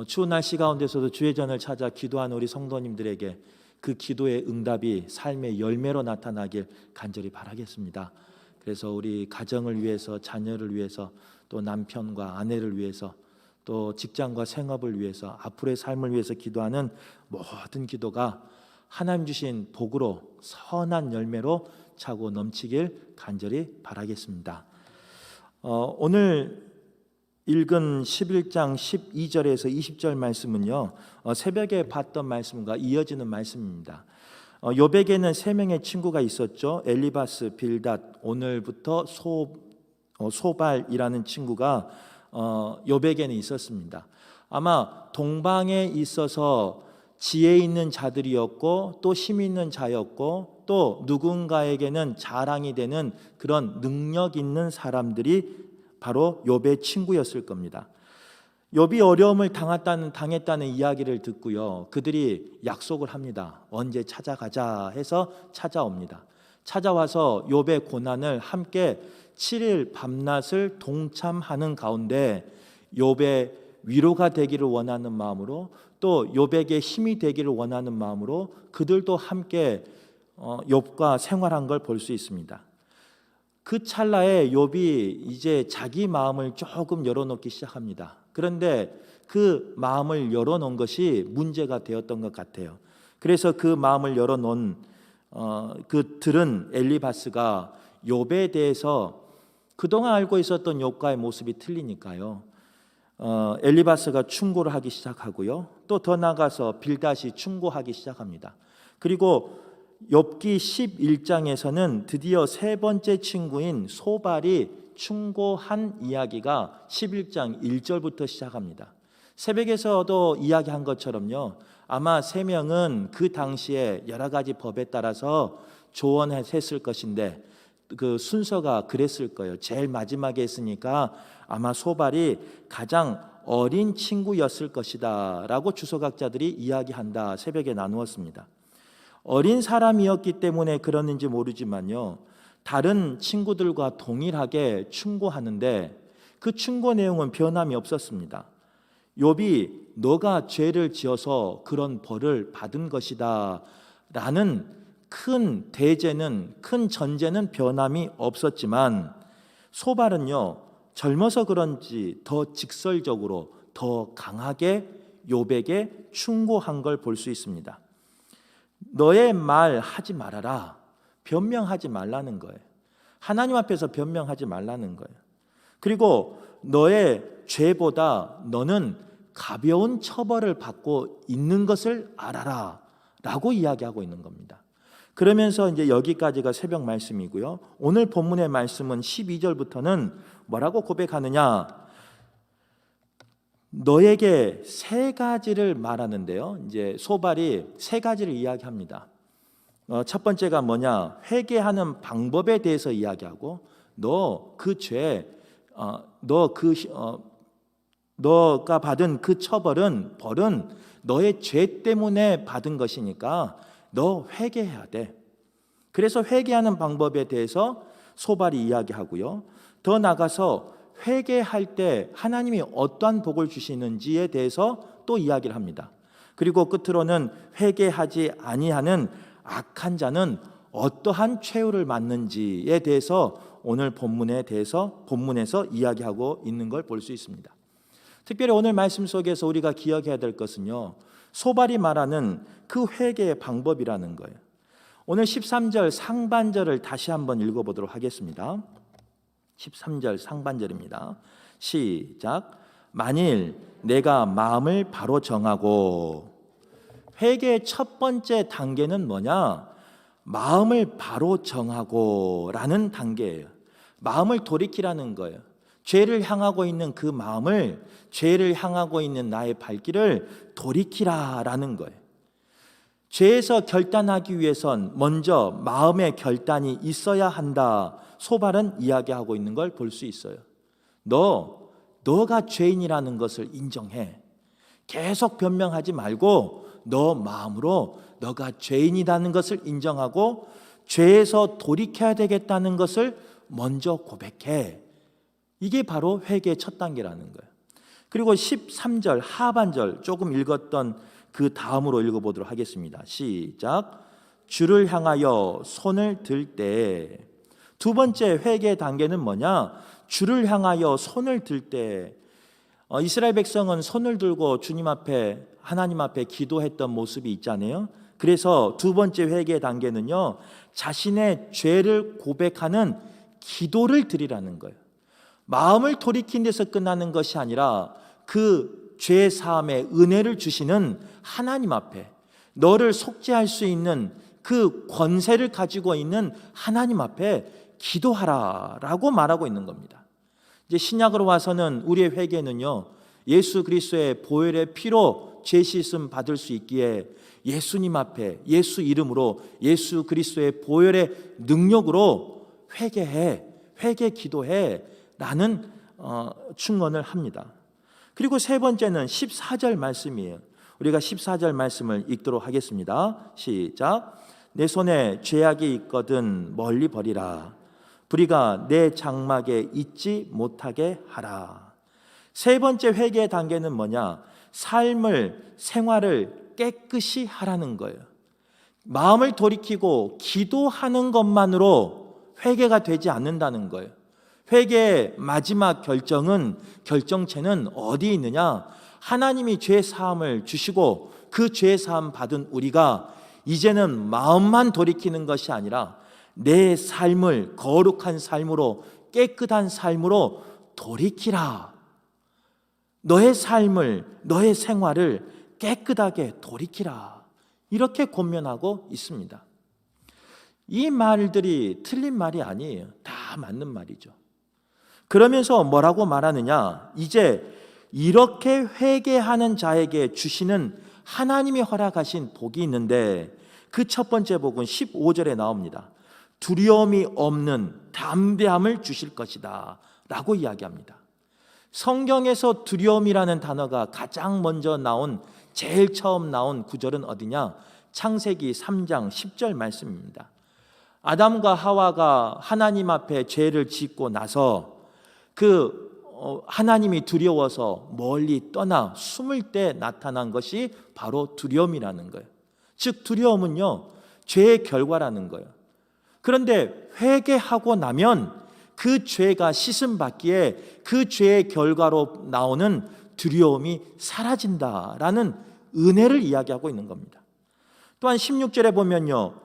추운 날씨 가운데서도 주의 전을 찾아 기도하는 우리 성도님들에게 그 기도의 응답이 삶의 열매로 나타나길 간절히 바라겠습니다. 그래서 우리 가정을 위해서, 자녀를 위해서, 또 남편과 아내를 위해서, 또 직장과 생업을 위해서, 앞으로의 삶을 위해서 기도하는 모든 기도가 하나님 주신 복으로 선한 열매로 차고 넘치길 간절히 바라겠습니다. 오늘 읽은 11장 12절에서 20절 말씀은요, 새벽에 봤던 말씀과 이어지는 말씀입니다. 욥에게는 세 명의 친구가 있었죠. 엘리바스, 빌닷, 오늘부터 소발이라는 친구가 욥에게는 있었습니다. 아마 동방에 있어서 지혜 있는 자들이었고, 또 힘 있는 자였고, 또 누군가에게는 자랑이 되는 그런 능력 있는 사람들이 바로 욥의 친구였을 겁니다. 욥이 어려움을 당했다는 이야기를 듣고요, 그들이 약속을 합니다. 언제 찾아가자 해서 찾아옵니다. 찾아와서 욥의 고난을 함께 7일 밤낮을 동참하는 가운데 욥의 위로가 되기를 원하는 마음으로, 또 욥에게 힘이 되기를 원하는 마음으로 그들도 함께 욥과 생활한 걸 볼 수 있습니다. 그 찰나에 욥이 이제 자기 마음을 조금 열어놓기 시작합니다. 그런데 그 마음을 열어놓은 것이 문제가 되었던 것 같아요. 그래서 그 마음을 열어놓은 그들은 엘리바스가 욥에 대해서 그동안 알고 있었던 욥과의 모습이 틀리니까요, 엘리바스가 충고를 하기 시작하고요, 또 더 나아가서 빌닷이 충고하기 시작합니다. 그리고 욥기 11장에서는 드디어 세 번째 친구인 소발이 충고한 이야기가 11장 1절부터 시작합니다. 새벽에서도 이야기한 것처럼요, 아마 세 명은 그 당시에 여러 가지 법에 따라서 조언했을 것인데 그 순서가 그랬을 거예요. 제일 마지막에 했으니까 아마 소발이 가장 어린 친구였을 것이다 라고 주석학자들이 이야기한다. 새벽에 나누었습니다. 어린 사람이었기 때문에 그러는지 모르지만요, 다른 친구들과 동일하게 충고하는데 그 충고 내용은 변함이 없었습니다. 욥이 너가 죄를 지어서 그런 벌을 받은 것이다 라는 큰 대제는, 큰 전제는 변함이 없었지만 소발은요, 젊어서 그런지 더 직설적으로 더 강하게 욥에게 충고한 걸 볼 수 있습니다. 너의 말 하지 말아라, 변명하지 말라는 거예요. 하나님 앞에서 변명하지 말라는 거예요. 그리고 너의 죄보다 너는 가벼운 처벌을 받고 있는 것을 알아라 라고 이야기하고 있는 겁니다. 그러면서 이제 여기까지가 새벽 말씀이고요, 오늘 본문의 말씀은 12절부터는 뭐라고 고백하느냐, 너에게 세 가지를 말하는데요, 이제 소발이 세 가지를 이야기합니다. 첫 번째가 뭐냐, 회개하는 방법에 대해서 이야기하고, 너 그 죄, 너가 받은 그 벌은 너의 죄 때문에 받은 것이니까 너 회개해야 돼. 그래서 회개하는 방법에 대해서 소발이 이야기하고요, 더 나가서 회개할 때 하나님이 어떠한 복을 주시는지에 대해서 또 이야기를 합니다. 그리고 끝으로는 회개하지 아니하는 악한 자는 어떠한 최후를 맞는지에 대해서 오늘 본문에서 이야기하고 있는 걸 볼 수 있습니다. 특별히 오늘 말씀 속에서 우리가 기억해야 될 것은요, 소발이 말하는 그 회개의 방법이라는 거예요. 오늘 13절 상반절을 다시 한번 읽어보도록 하겠습니다. 13절 상반절입니다. 시작. 만일 내가 마음을 바로 정하고, 회개의 첫 번째 단계는 뭐냐, 마음을 바로 정하고 라는 단계예요. 마음을 돌이키라는 거예요. 죄를 향하고 있는 그 마음을, 죄를 향하고 있는 나의 발길을 돌이키라라는 거예요. 죄에서 결단하기 위해선 먼저 마음의 결단이 있어야 한다, 소발은 이야기하고 있는 걸 볼 수 있어요. 너가 죄인이라는 것을 인정해. 계속 변명하지 말고 너 마음으로 너가 죄인이라는 것을 인정하고 죄에서 돌이켜야 되겠다는 것을 먼저 고백해. 이게 바로 회개의 첫 단계라는 거예요. 그리고 13절 하반절 조금 읽었던 그 다음으로 읽어보도록 하겠습니다. 시작. 주를 향하여 손을 들 때, 두 번째 회개 단계는 뭐냐? 주를 향하여 손을 들 때, 이스라엘 백성은 손을 들고 주님 앞에, 하나님 앞에 기도했던 모습이 있잖아요. 그래서 두 번째 회개 단계는요, 자신의 죄를 고백하는 기도를 드리라는 거예요. 마음을 돌이킨 데서 끝나는 것이 아니라 그 죄 사함의 은혜를 주시는 하나님 앞에, 너를 속죄할 수 있는 그 권세를 가지고 있는 하나님 앞에 기도하라라고 말하고 있는 겁니다. 이제 신약으로 와서는 우리의 회개는요, 예수 그리스도의 보혈의 피로 죄 씻음 받을 수 있기에 예수님 앞에 예수 이름으로 예수 그리스도의 보혈의 능력으로 회개 기도해 라는 충언을 합니다. 그리고 세 번째는 14절 말씀이에요. 우리가 14절 말씀을 읽도록 하겠습니다. 시작. 내 손에 죄악이 있거든 멀리 버리라. 불의가 내 장막에 있지 못하게 하라. 세 번째 회개의 단계는 뭐냐? 삶을, 생활을 깨끗이 하라는 거예요. 마음을 돌이키고 기도하는 것만으로 회개가 되지 않는다는 거예요. 회개의 마지막 결정체는 어디에 있느냐? 하나님이 죄 사함을 주시고 그 죄 사함 받은 우리가 이제는 마음만 돌이키는 것이 아니라 내 삶을 거룩한 삶으로, 깨끗한 삶으로 돌이키라. 너의 삶을, 너의 생활을 깨끗하게 돌이키라. 이렇게 권면하고 있습니다. 이 말들이 틀린 말이 아니에요. 다 맞는 말이죠. 그러면서 뭐라고 말하느냐? 이제 이렇게 회개하는 자에게 주시는 하나님이 허락하신 복이 있는데, 그 첫 번째 복은 15절에 나옵니다. 두려움이 없는 담대함을 주실 것이다 라고 이야기합니다. 성경에서 두려움이라는 단어가 가장 먼저 나온, 제일 처음 나온 구절은 어디냐? 창세기 3장 10절 말씀입니다. 아담과 하와가 하나님 앞에 죄를 짓고 나서 하나님이 두려워서 멀리 떠나 숨을 때 나타난 것이 바로 두려움이라는 거예요. 즉 두려움은요, 죄의 결과라는 거예요. 그런데 회개하고 나면 그 죄가 씻음 받기에 그 죄의 결과로 나오는 두려움이 사라진다라는 은혜를 이야기하고 있는 겁니다. 또한 16절에 보면요,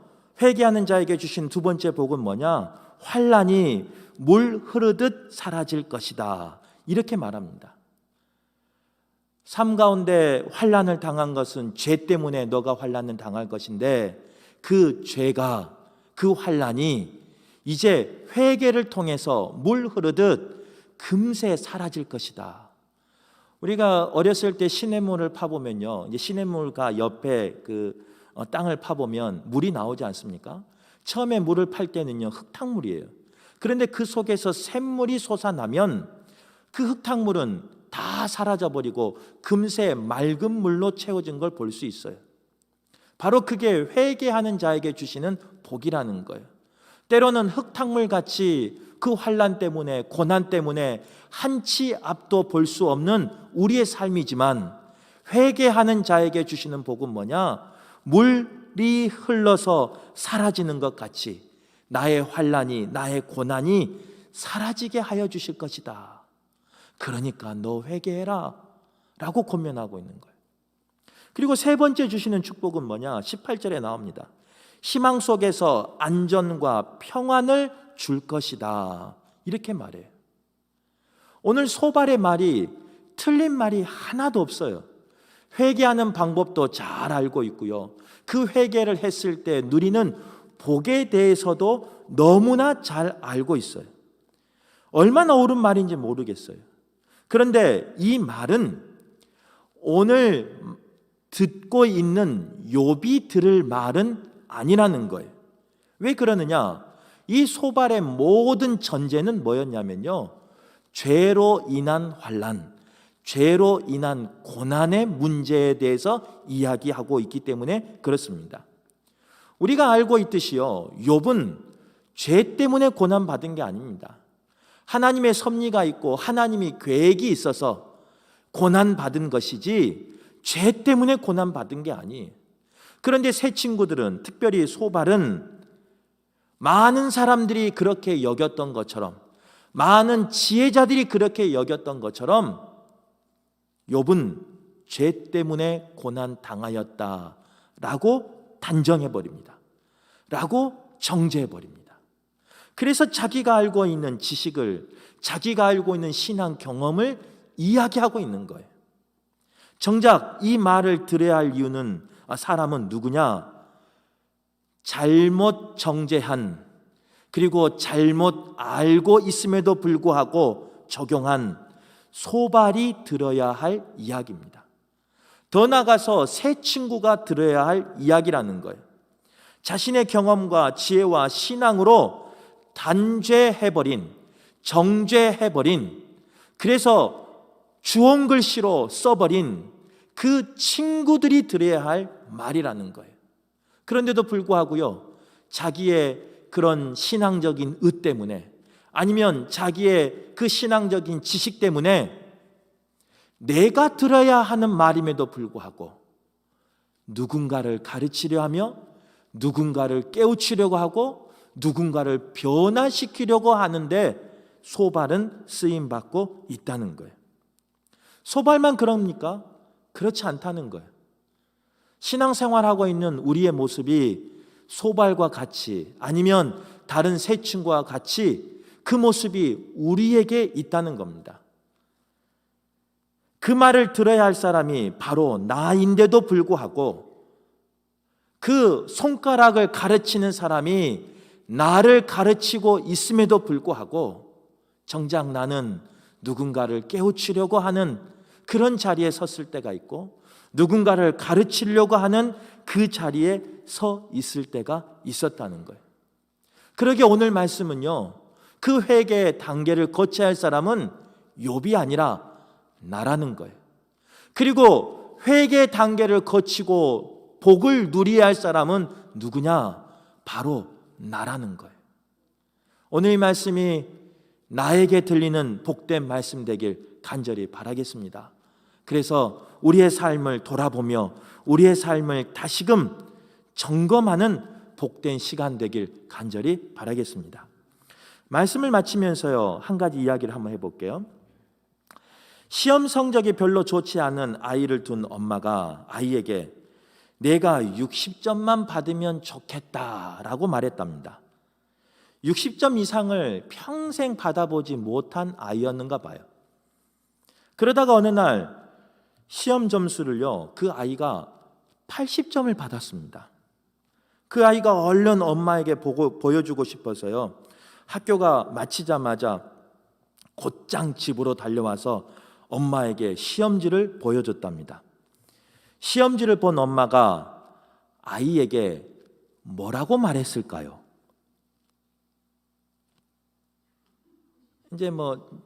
회개하는 자에게 주신 두 번째 복은 뭐냐? 환난이 물 흐르듯 사라질 것이다, 이렇게 말합니다. 삶 가운데 환난을 당한 것은 죄 때문에 너가 환난을 당할 것인데, 그 죄가, 그 환난이 이제 회개를 통해서 물 흐르듯 금세 사라질 것이다. 우리가 어렸을 때 시냇물을 파보면요, 이제 시냇물가 옆에 땅을 파보면 물이 나오지 않습니까? 처음에 물을 팔 때는요, 흙탕물이에요. 그런데 그 속에서 샘물이 솟아나면 그 흙탕물은 다 사라져버리고 금세 맑은 물로 채워진 걸 볼 수 있어요. 바로 그게 회개하는 자에게 주시는 복이라는 거예요. 때로는 흙탕물같이 그 환난 때문에, 고난 때문에 한치 앞도 볼 수 없는 우리의 삶이지만, 회개하는 자에게 주시는 복은 뭐냐? 물이 흘러서 사라지는 것 같이 나의 환난이, 나의 고난이 사라지게 하여 주실 것이다. 그러니까 너 회개해라 라고 권면하고 있는 거예요. 그리고 세 번째 주시는 축복은 뭐냐? 18절에 나옵니다. 희망 속에서 안전과 평안을 줄 것이다, 이렇게 말해요. 오늘 소발의 말이 틀린 말이 하나도 없어요. 회개하는 방법도 잘 알고 있고요, 그 회개를 했을 때 누리는 복에 대해서도 너무나 잘 알고 있어요. 얼마나 옳은 말인지 모르겠어요. 그런데 이 말은 오늘 듣고 있는 욥이 들을 말은 아니라는 거예요. 왜 그러느냐? 이 소발의 모든 전제는 뭐였냐면요, 죄로 인한 환난, 죄로 인한 고난의 문제에 대해서 이야기하고 있기 때문에 그렇습니다. 우리가 알고 있듯이요, 욥은 죄 때문에 고난받은 게 아닙니다. 하나님의 섭리가 있고 하나님이 계획이 있어서 고난받은 것이지 죄 때문에 고난받은 게 아니에요. 그런데 새 친구들은, 특별히 소발은 많은 사람들이 그렇게 여겼던 것처럼, 많은 지혜자들이 그렇게 여겼던 것처럼 욥은 죄 때문에 고난당하였다라고 단정해버립니다. 라고 정죄해버립니다. 그래서 자기가 알고 있는 지식을, 자기가 알고 있는 신앙 경험을 이야기하고 있는 거예요. 정작 이 말을 들어야 할 이유는, 사람은 누구냐? 잘못 정죄한, 그리고 잘못 알고 있음에도 불구하고 적용한 소발이 들어야 할 이야기입니다. 더 나아가서 새 친구가 들어야 할 이야기라는 거예요. 자신의 경험과 지혜와 신앙으로 단죄해버린, 정죄해버린, 그래서 주홍 글씨로 써버린 그 친구들이 들어야 할 말이라는 거예요. 그런데도 불구하고요, 자기의 그런 신앙적인 의 때문에, 아니면 자기의 그 신앙적인 지식 때문에 내가 들어야 하는 말임에도 불구하고 누군가를 가르치려 하며, 누군가를 깨우치려고 하고, 누군가를 변화시키려고 하는데 소발은 쓰임받고 있다는 거예요. 소발만 그럽니까? 그렇지 않다는 거예요. 신앙생활하고 있는 우리의 모습이 소발과 같이, 아니면 다른 새 친구와 같이 그 모습이 우리에게 있다는 겁니다. 그 말을 들어야 할 사람이 바로 나인데도 불구하고, 그 손가락을 가르치는 사람이 나를 가르치고 있음에도 불구하고 정작 나는 누군가를 깨우치려고 하는 그런 자리에 섰을 때가 있고, 누군가를 가르치려고 하는 그 자리에 서 있을 때가 있었다는 거예요. 그러게 오늘 말씀은요, 그 회개의 단계를 거쳐야 할 사람은 욥이 아니라 나라는 거예요. 그리고 회개의 단계를 거치고 복을 누려야 할 사람은 누구냐? 바로 나라는 거예요. 오늘 이 말씀이 나에게 들리는 복된 말씀 되길 간절히 바라겠습니다. 그래서 우리의 삶을 돌아보며 우리의 삶을 다시금 점검하는 복된 시간 되길 간절히 바라겠습니다. 말씀을 마치면서요, 한 가지 이야기를 한번 해볼게요. 시험 성적이 별로 좋지 않은 아이를 둔 엄마가 아이에게 내가 60점만 받으면 좋겠다라고 말했답니다. 60점 이상을 평생 받아보지 못한 아이였는가 봐요. 그러다가 어느 날 시험 점수를요, 그 아이가 80점을 받았습니다. 그 아이가 얼른 엄마에게 보여주고 싶어서요, 학교가 마치자마자 곧장 집으로 달려와서 엄마에게 시험지를 보여줬답니다. 시험지를 본 엄마가 아이에게 뭐라고 말했을까요? 이제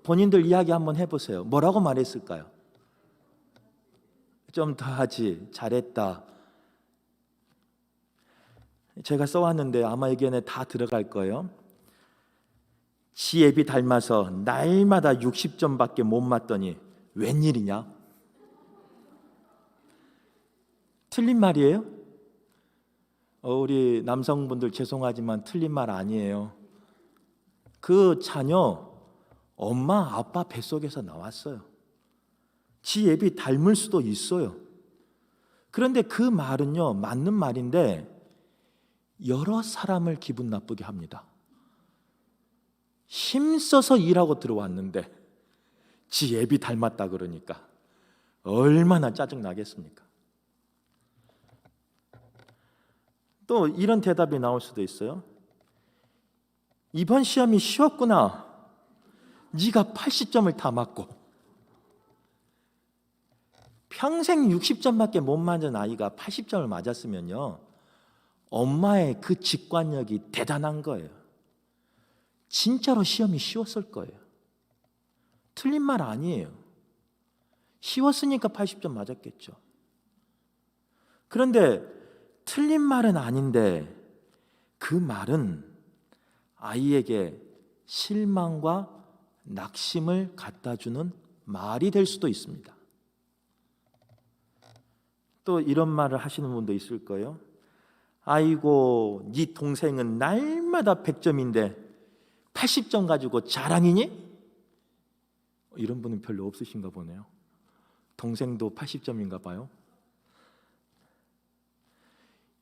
본인들 이야기 한번 해보세요. 뭐라고 말했을까요? 좀 더 하지, 잘했다. 제가 써왔는데 아마 여기에 다 들어갈 거예요. 지 애비 닮아서 날마다 60점밖에 못 맞더니 웬일이냐? 틀린 말이에요? 우리 남성분들 죄송하지만 틀린 말 아니에요. 그 자녀 엄마 아빠 뱃속에서 나왔어요. 지 애비 닮을 수도 있어요. 그런데 그 말은요, 맞는 말인데 여러 사람을 기분 나쁘게 합니다. 힘써서 일하고 들어왔는데 지 애비 닮았다 그러니까 얼마나 짜증나겠습니까? 또 이런 대답이 나올 수도 있어요. 이번 시험이 쉬웠구나. 네가 80점을 다 맞고. 평생 60점밖에 못 맞은 아이가 80점을 맞았으면요, 엄마의 그 직관력이 대단한 거예요. 진짜로 시험이 쉬웠을 거예요. 틀린 말 아니에요. 쉬웠으니까 80점 맞았겠죠. 그런데 틀린 말은 아닌데 그 말은 아이에게 실망과 낙심을 갖다 주는 말이 될 수도 있습니다. 또 이런 말을 하시는 분도 있을 거예요. 아이고, 네 동생은 날마다 100점인데 80점 가지고 자랑이니? 이런 분은 별로 없으신가 보네요. 동생도 80점인가 봐요.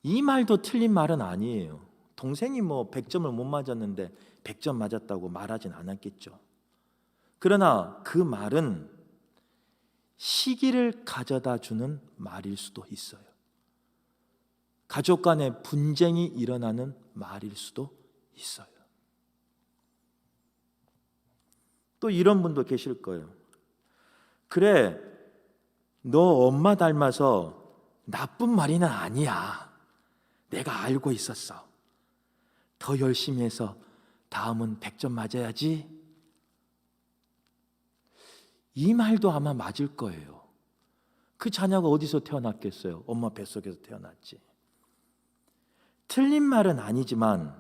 이 말도 틀린 말은 아니에요. 동생이 뭐 100점을 못 맞았는데 100점 맞았다고 말하진 않았겠죠. 그러나 그 말은 시기를 가져다 주는 말일 수도 있어요. 가족 간의 분쟁이 일어나는 말일 수도 있어요. 또 이런 분도 계실 거예요. 그래, 너 엄마 닮아서 나쁜 말이는 아니야. 내가 알고 있었어. 더 열심히 해서 다음은 100점 맞아야지. 이 말도 아마 맞을 거예요. 그 자녀가 어디서 태어났겠어요? 엄마 뱃속에서 태어났지. 틀린 말은 아니지만,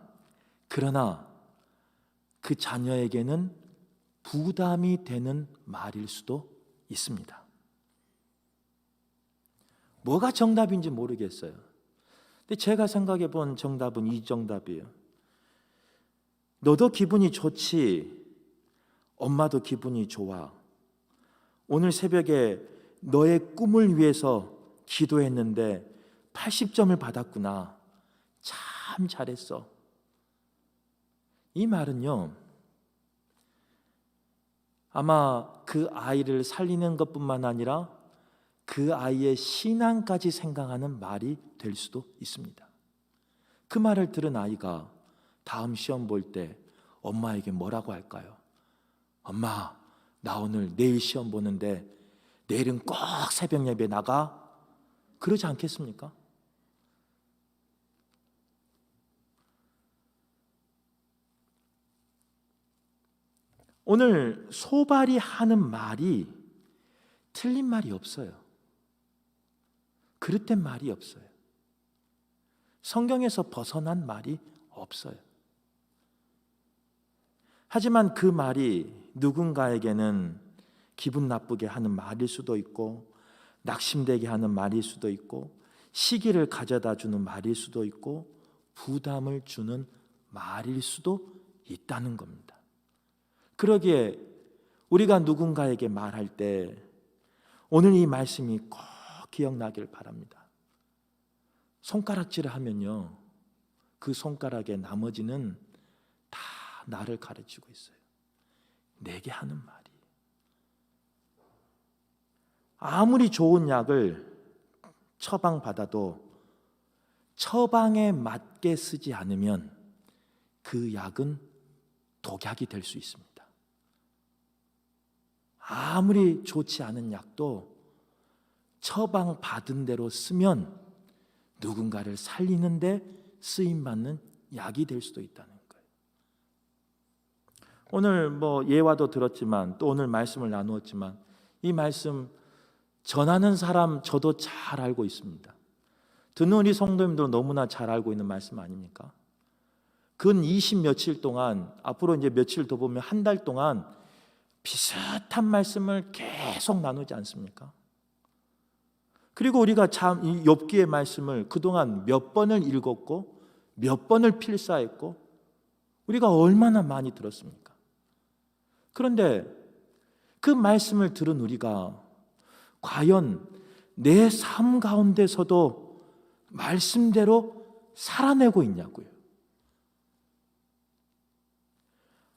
그러나 그 자녀에게는 부담이 되는 말일 수도 있습니다. 뭐가 정답인지 모르겠어요. 근데 제가 생각해 본 정답은 이 정답이에요. 너도 기분이 좋지, 엄마도 기분이 좋아. 오늘 새벽에 너의 꿈을 위해서 기도했는데 80점을 받았구나. 참 잘했어. 이 말은요, 아마 그 아이를 살리는 것뿐만 아니라 그 아이의 신앙까지 생각하는 말이 될 수도 있습니다. 그 말을 들은 아이가 다음 시험 볼 때 엄마에게 뭐라고 할까요? 엄마, 나 오늘 내일 시험 보는데 내일은 꼭 새벽 예배 나가? 그러지 않겠습니까? 오늘 소발이 하는 말이 틀린 말이 없어요. 그릇된 말이 없어요. 성경에서 벗어난 말이 없어요. 하지만 그 말이 누군가에게는 기분 나쁘게 하는 말일 수도 있고, 낙심되게 하는 말일 수도 있고, 시기를 가져다 주는 말일 수도 있고, 부담을 주는 말일 수도 있다는 겁니다. 그러기에 우리가 누군가에게 말할 때 오늘 이 말씀이 꼭 기억나길 바랍니다. 손가락질을 하면요, 그 손가락의 나머지는 다 나를 가르치고 있어요. 내게 하는 말이. 아무리 좋은 약을 처방받아도 처방에 맞게 쓰지 않으면 그 약은 독약이 될 수 있습니다. 아무리 좋지 않은 약도 처방받은 대로 쓰면 누군가를 살리는데 쓰임받는 약이 될 수도 있다는 거예요. 오늘 뭐 예화도 들었지만 또 오늘 말씀을 나누었지만 이 말씀 전하는 사람 저도 잘 알고 있습니다. 듣는 우리 성도님들은 너무나 잘 알고 있는 말씀 아닙니까? 근 20 며칠 동안, 앞으로 이제 며칠 더 보면 한 달 동안 비슷한 말씀을 계속 나누지 않습니까? 그리고 우리가 참 이 욥기의 말씀을 그동안 몇 번을 읽었고 몇 번을 필사했고 우리가 얼마나 많이 들었습니까? 그런데 그 말씀을 들은 우리가 과연 내 삶 가운데서도 말씀대로 살아내고 있냐고요.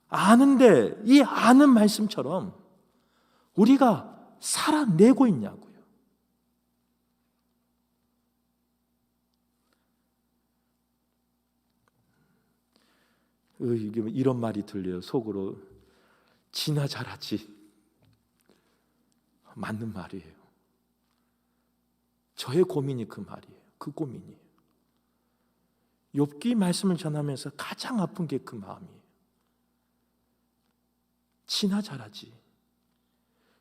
아는데 이 아는 말씀처럼 우리가 살아내고 있냐고요. 이런 말이 들려요. 속으로 지나 잘하지. 맞는 말이에요. 저의 고민이 그 말이에요. 그 고민이에요. 욥기 말씀을 전하면서 가장 아픈 게 그 마음이에요. 지나 잘하지.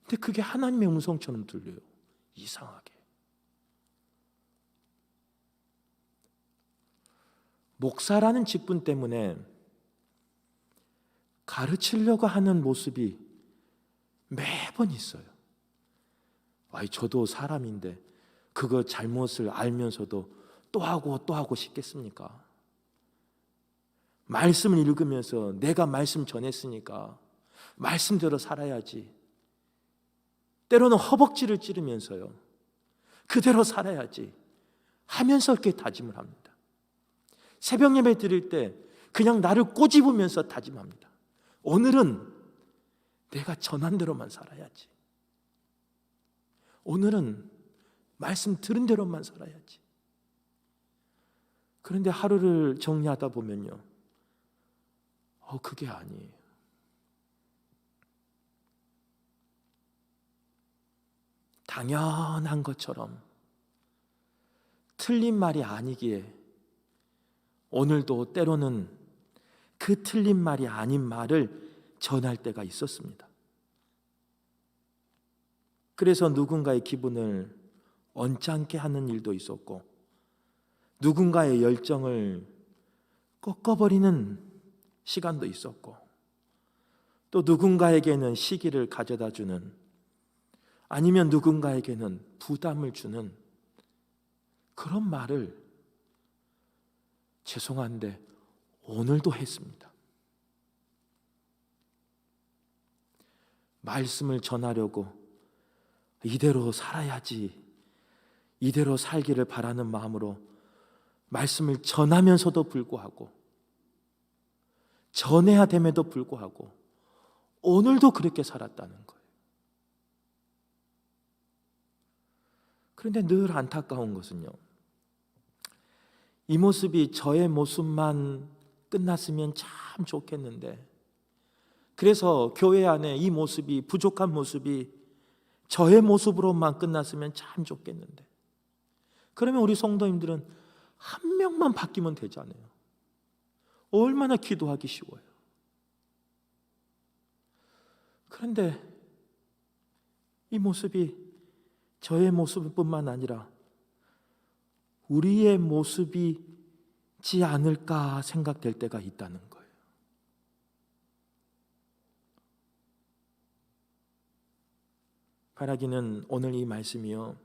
근데 그게 하나님의 음성처럼 들려요. 이상하게. 목사라는 직분 때문에 가르치려고 하는 모습이 매번 있어요. 저도 사람인데 그거 잘못을 알면서도 또 하고 싶겠습니까? 말씀을 읽으면서 내가 말씀 전했으니까 말씀대로 살아야지. 때로는 허벅지를 찌르면서요, 그대로 살아야지 하면서 이렇게 다짐을 합니다. 새벽 예배 드릴 때 그냥 나를 꼬집으면서 다짐합니다. 오늘은 내가 전한 대로만 살아야지. 오늘은 말씀 들은 대로만 살아야지. 그런데 하루를 정리하다 보면요, 그게 아니에요. 당연한 것처럼 틀린 말이 아니기에 오늘도 때로는 그 틀린 말이 아닌 말을 전할 때가 있었습니다. 그래서 누군가의 기분을 언짢게 하는 일도 있었고, 누군가의 열정을 꺾어버리는 시간도 있었고, 또 누군가에게는 시기를 가져다 주는, 아니면 누군가에게는 부담을 주는 그런 말을 죄송한데 오늘도 했습니다. 말씀을 전하려고 이대로 살아야지, 이대로 살기를 바라는 마음으로 말씀을 전하면서도 불구하고, 전해야 됨에도 불구하고 오늘도 그렇게 살았다는 거예요. 그런데 늘 안타까운 것은요, 이 모습이 저의 모습만 끝났으면 참 좋겠는데, 그래서 교회 안에 이 모습이, 부족한 모습이 저의 모습으로만 끝났으면 참 좋겠는데, 그러면 우리 성도님들은 한 명만 바뀌면 되잖아요. 얼마나 기도하기 쉬워요. 그런데 이 모습이 저의 모습뿐만 아니라 우리의 모습이지 않을까 생각될 때가 있다는 거예요. 바라기는 오늘 이 말씀이요,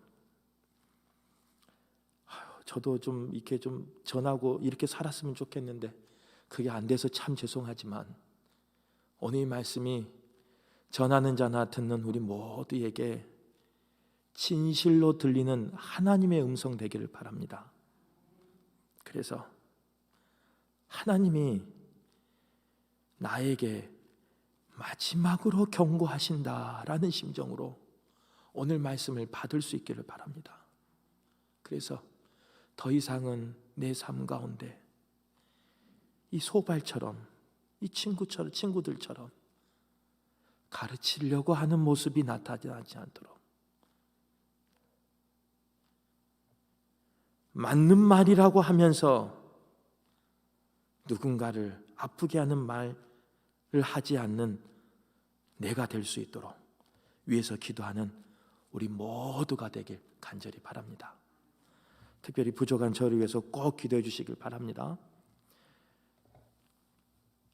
저도 좀 이렇게 좀 전하고 이렇게 살았으면 좋겠는데 그게 안 돼서 참 죄송하지만, 오늘 이 말씀이 전하는 자나 듣는 우리 모두에게 진실로 들리는 하나님의 음성 되기를 바랍니다. 그래서 하나님이 나에게 마지막으로 경고하신다라는 심정으로 오늘 말씀을 받을 수 있기를 바랍니다. 그래서 더 이상은 내 삶 가운데 이 소발처럼, 이 친구들처럼 가르치려고 하는 모습이 나타나지 않도록, 맞는 말이라고 하면서 누군가를 아프게 하는 말을 하지 않는 내가 될 수 있도록 위에서 기도하는 우리 모두가 되길 간절히 바랍니다. 특별히 부족한 저를 위해서 꼭 기도해 주시길 바랍니다.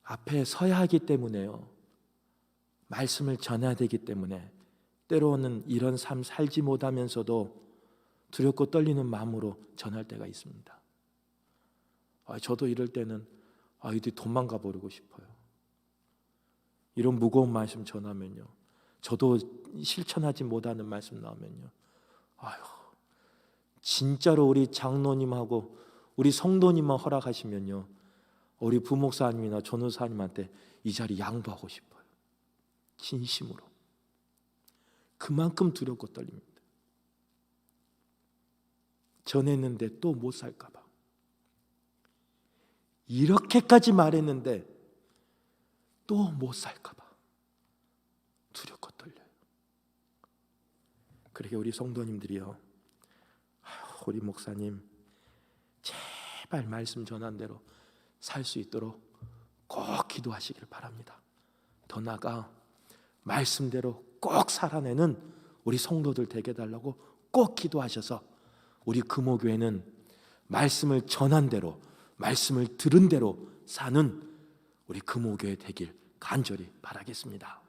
앞에 서야 하기 때문에요, 말씀을 전해야 되기 때문에 때로는 이런 삶 살지 못하면서도 두렵고 떨리는 마음으로 전할 때가 있습니다. 저도 이럴 때는 이제 도망가 버리고 싶어요. 이런 무거운 말씀 전하면요, 저도 실천하지 못하는 말씀 나오면요, 진짜로 우리 장로님하고 우리 성도님만 허락하시면요, 우리 부목사님이나 전도사님한테 이 자리 양보하고 싶어요. 진심으로. 그만큼 두렵고 떨립니다. 전했는데 또 못 살까 봐, 이렇게까지 말했는데 또 못 살까 봐 두렵고 떨려요. 그러게 우리 성도님들이요, 우리 목사님 제발 말씀 전한 대로 살 수 있도록 꼭 기도하시길 바랍니다. 더 나아가 말씀대로 꼭 살아내는 우리 성도들 되게 해달라고 꼭 기도하셔서 우리 금호교회는 말씀을 전한 대로, 말씀을 들은 대로 사는 우리 금호교회 되길 간절히 바라겠습니다.